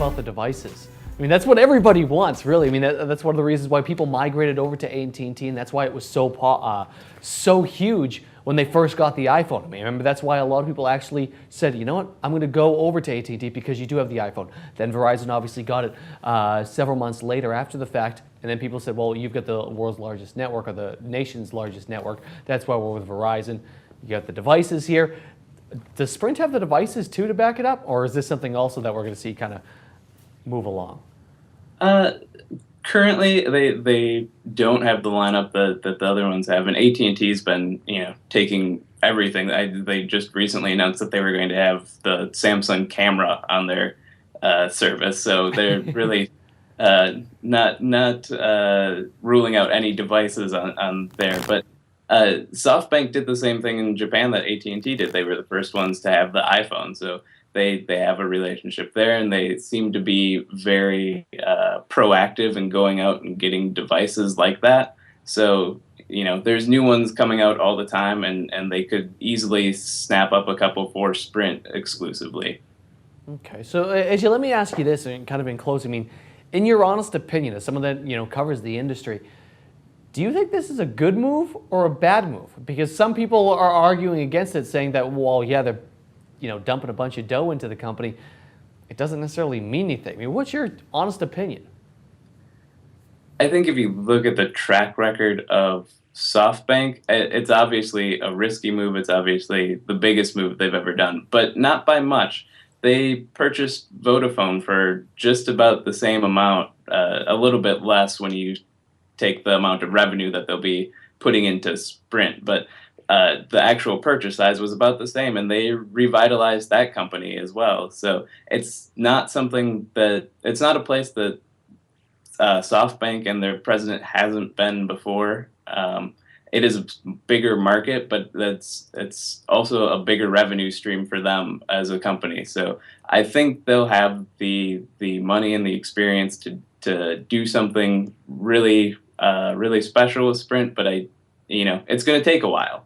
about the devices. I mean, that's what everybody wants, really. I mean, that's one of the reasons why people migrated over to AT&T, and that's why it was so huge when they first got the iPhone. I mean, remember, that's why a lot of people actually said, you know what, I'm going to go over to AT&T because you do have the iPhone. Then Verizon obviously got it several months later after the fact, and then people said, well, you've got the world's largest network, or the nation's largest network. That's why we're with Verizon. You got the devices here. Does Sprint have the devices too to back it up, or is this something also that we're going to see kind of move along? Currently, they don't have the lineup that the other ones have, and AT&T's been taking everything. They just recently announced that they were going to have the Samsung camera on their service, so they're really not ruling out any devices on there. But SoftBank did the same thing in Japan that AT&T did. They were the first ones to have the iPhone, so they have a relationship there, and they seem to be very proactive in going out and getting devices like that. So there's new ones coming out all the time, and they could easily snap up a couple for Sprint exclusively. Okay, so AJ, let me ask you this, and kind of in closing. I mean, in your honest opinion, as someone that covers the industry, do you think this is a good move or a bad move? Because some people are arguing against it, saying that, well, yeah, they're dumping a bunch of dough into the company. It doesn't necessarily mean anything. I mean, what's your honest opinion? I think if you look at the track record of SoftBank, it's obviously a risky move. It's obviously the biggest move they've ever done, but not by much. They purchased Vodafone for just about the same amount, a little bit less when you take the amount of revenue that they'll be putting into Sprint. But the actual purchase size was about the same, and they revitalized that company as well. So it's not a place that SoftBank and their president hasn't been before. It is a bigger market, but it's also a bigger revenue stream for them as a company. So I think they'll have the money and the experience to do something really really special with Sprint. But it's going to take a while.